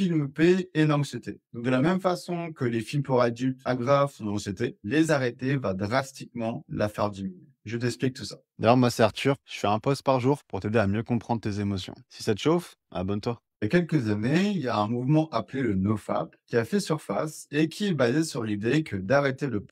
film paix et l'anxiété. Donc, de la même façon que les films pour adultes aggravent ton anxiété, les arrêter va drastiquement la faire diminuer. Je t'explique tout ça. D'ailleurs, moi, c'est Arthur. Je fais un post par jour pour t'aider à mieux comprendre tes émotions. Si ça te chauffe, abonne-toi. Il y a quelques années, il y a un mouvement appelé le NoFap qui a fait surface et qui est basé sur l'idée que d'arrêter le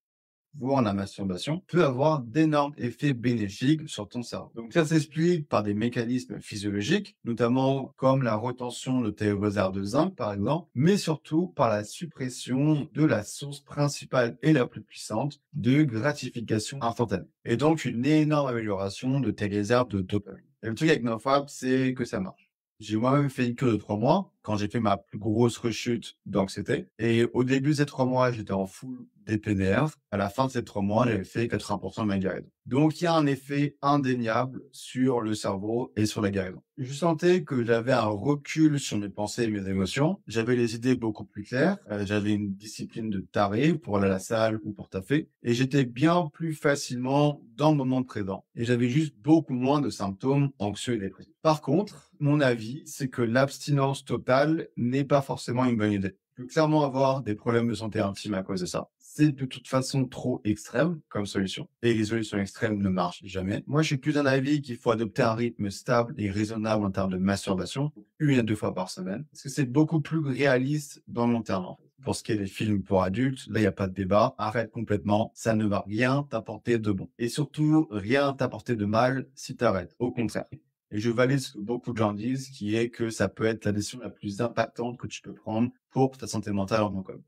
voire la masturbation, peut avoir d'énormes effets bénéfiques sur ton cerveau. Donc ça s'explique par des mécanismes physiologiques, notamment comme la retention de tes réserves de zinc, par exemple, mais surtout par la suppression de la source principale et la plus puissante de gratification instantanée. Et donc une énorme amélioration de tes réserves de dopamine. Et le truc avec NoFap, c'est que ça marche. J'ai moi-même fait une cure de 3 mois quand j'ai fait ma plus grosse rechute d'anxiété. Et au début de ces 3 mois, j'étais en full DPNR. À la fin de ces 3 mois, j'avais fait 80% de ma guérison. Donc, il y a un effet indéniable sur le cerveau et sur la guérison. Je sentais que j'avais un recul sur mes pensées et mes émotions. J'avais les idées beaucoup plus claires. J'avais une discipline de taré pour aller à la salle ou pour taffer. Et j'étais bien plus facilement dans le moment présent. Et j'avais juste beaucoup moins de symptômes anxieux et dépressifs. Par contre, mon avis, c'est que l'abstinence totale n'est pas forcément une bonne idée. Tu peux clairement avoir des problèmes de santé intime à cause de ça. C'est de toute façon trop extrême comme solution. Et les solutions extrêmes ne marchent jamais. Moi, je suis plus d'un avis qu'il faut adopter un rythme stable et raisonnable en termes de masturbation, 1 à 2 fois par semaine, parce que c'est beaucoup plus réaliste dans le long terme, en fait. Pour ce qui est des films pour adultes, là, il n'y a pas de débat. Arrête complètement. Ça ne va rien t'apporter de bon. Et surtout, rien t'apporter de mal si t'arrêtes. Au contraire. Et je valide ce que beaucoup de gens disent, qui est que ça peut être la décision la plus impactante que tu peux prendre pour ta santé mentale en tant qu'homme.